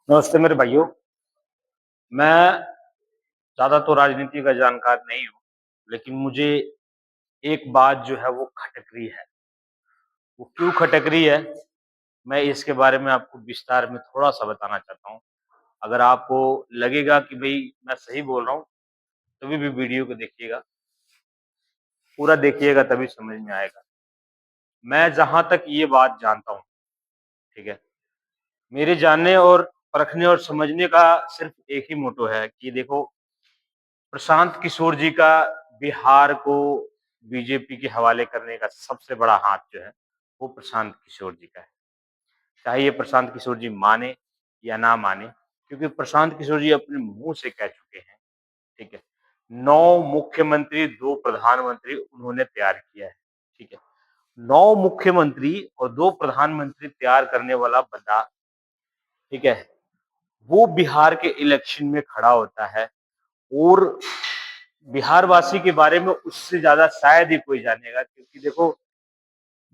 नमस्ते मेरे भाइयों। मैं ज़्यादा तो राजनीति का जानकार नहीं हूँ, लेकिन मुझे एक बात जो है वो खटक रही है। वो क्यों खटक रही है, मैं इसके बारे में आपको विस्तार में थोड़ा-सा बताना चाहता हूँ। अगर आपको लगेगा कि भई मैं सही बोल रहा हूँ, तभी भी वीडियो को देखिएगा, पूरा देखिएगा तभी समझ में आएगा। मैं जहाँ तक ये बात जानता हूँ, ठीक है? मेरे जानने और परखने और समझने का सिर्फ़ एक ही मोटो है कि देखो, प्रशांत किशोर जी का बिहार को बीजेपी के हवाले करने का सबसे बड़ा हाथ जो है, वो प्रशांत किशोर जी का है। चाहे ये प्रशांत किशोर जी माने या ना माने, क्योंकि प्रशांत किशोर जी अपने मुँह से कह चुके हैं, ठीक है? 9 मुख्यमंत्री, 2 प्रधानमंत्री उन्होंने तैयार किया है, ठीक है? 9 मुख्यमंत्री और 2 प्रधानमंत्री तैयार करने वाला बंदा, ठीक है? वो बिहार के इलेक्शन में खड़ा होता है और बिहार वासी के बारे में उससे ज़्यादा शायद ही कोई जानेगा, क्योंकि देखो,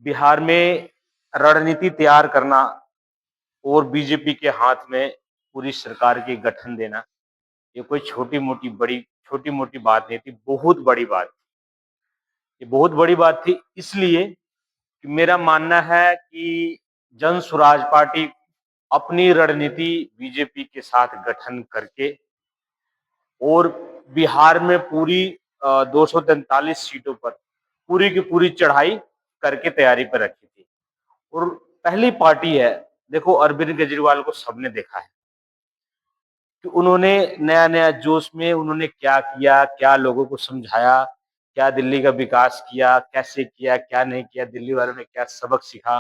बिहार में रणनीति तैयार करना और बीजेपी के हाथ में पूरी सरकार के गठन देना, ये कोई छोटी-मोटी बात नहीं थी, बहुत बड़ी बात थी। ये बहुत बड़ी बात थी इसलिए कि मेरा मानना है कि जन स्वराज पार्टी अपनी रणनीति बीजेपी के साथ गठन करके और बिहार में पूरी 243 सीटों पर पूरी की पूरी चढ़ाई करके तैयारी पर रखी थी। और पहली पार्टी है, देखो अरविंद केजरीवाल को सबने देखा है कि उन्होंने नया-नया जोश में उन्होंने क्या किया, क्या लोगों को समझाया, क्या दिल्ली का विकास किया, कैसे किया, क्या नहीं किया, दिल्ली वालों ने क्या सबक सीखा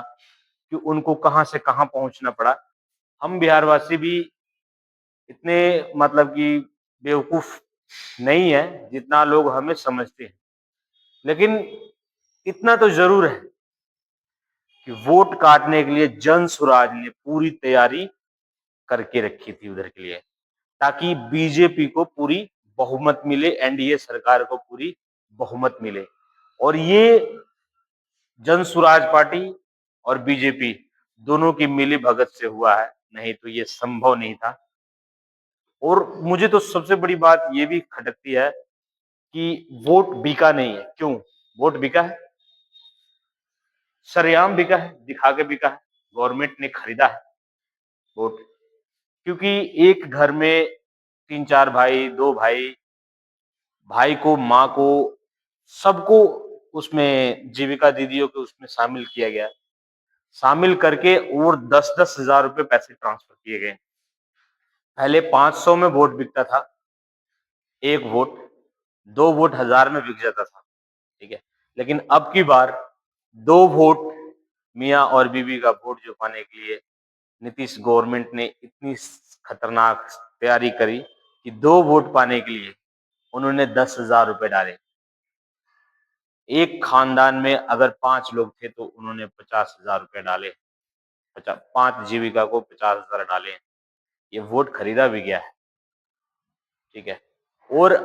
कि उनको कहाँ से कहाँ पहुँचना पड़ा। हम बिहारवासी भी इतने मतलब कि बेवकूफ़ नहीं है, जितना लोग हमें समझते हैं। लेकिन इतना तो ज़रूर है कि वोट काटने के लिए जन स्वराज ने पूरी तैयारी करके रखी थी उधर के लिए, ताकि बीजेपी को पूरी बहुमत मिले, एनडीए सरकार को पूरी बहुमत मिले। और ये जन स्वराज पार्टी और बीजेपी दोनों की मिली-भगत से हुआ है, नहीं तो ये संभव नहीं था। और मुझे तो सबसे बड़ी बात ये भी खटकती है कि वोट बिका नहीं है। क्यों? वोट बिका है, सरेआम बिका है, दिखा के बिका है, गवर्नमेंट ने खरीदा है वोट। क्योंकि एक घर में 3-4 भाई, 2 भाई, भाई को, माँ को, सबको उसमें जीविका दीदियों को उसमें शामिल किया गया। शामिल करके और 10-10 हज़ार रुपए पैसे ट्रांसफर किए गए। पहले 500 में वोट बिकता था, 1 वोट, 2 वोट 1000 में बिक जाता था, ठीक है? लेकिन अब की बार 2 वोट मियाँ और बीवी का वोट जो पाने के लिए नीतीश गवर्नमेंट ने इतनी खतरनाक तैयारी करी कि 2 वोट पाने के लिए उन्होंने 10,000 रुपए डाले। एक खानदान में अगर 5 लोग थे तो उन्होंने 50,000 रुपए डाले। 5 जीविका को 50,000 डाले। ये वोट खरीदा भी गया है, ठीक है? और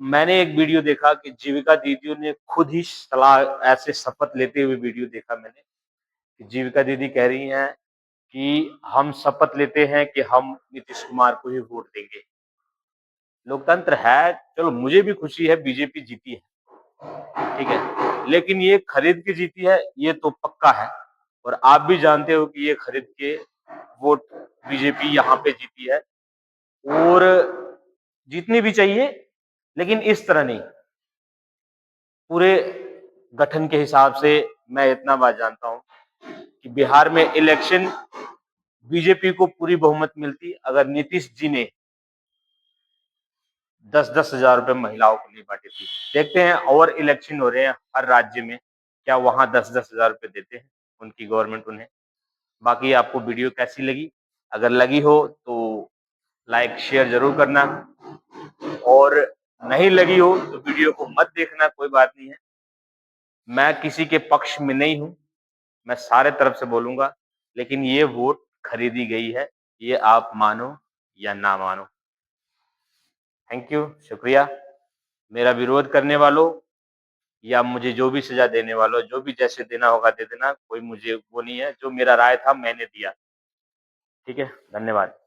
मैंने एक वीडियो देखा कि जीविका दीदियों ने खुद ही सलाह ऐसे शपथ लेते हुए वीडियो देखा मैंने कि जीविका दीदी कह रही हैं कि हम शपथ लेते हैं कि हम नीतीश कुमार को ही वोट देंगे। लोकतंत्र है, चलो मुझे भी खुशी है बीजेपी जीती है, ठीक है? लेकिन ये खरीद के जीती है, ये तो पक्का है। और आप भी जानते हो कि ये खरीद के वोट बीजेपी यहाँ पे जीती है और जीतनी भी चाहिए, लेकिन इस तरह नहीं। पूरे गठन के हिसाब से मैं इतना बात जानता हूँ कि बिहार में इलेक्शन बीजेपी को पूरी बहुमत मिलती अगर नीतीश जी ने 10-10 हज़ार रुपए महिलाओं को नहीं बांटे थी। देखते हैं और इलेक्शन हो रहे हैं हर राज्य में, क्या वहाँ 10-10 हज़ार रुपए देते हैं उनकी गवर्नमेंट उन्हें। बाकी आपको वीडियो कैसी लगी? अगर लगी हो तो लाइक शेयर जरूर करना, और नहीं लगी हो तो वीडियो को मत देखना, कोई बात नहीं है। मैं किसी के पक्ष में नहीं हूँ, मैं सारे तरफ से बोलूंगा, लेकिन ये वोट खरीदी गई है, ये आप मानो या ना मानो। थैंक यू, शुक्रिया। मेरा विरोध करने वालों या मुझे जो भी सजा देने वालों, जो भी जैसे देना होगा दे देना, कोई मुझे वो नहीं है। जो मेरा राय था मैंने दिया, ठीक है? धन्यवाद।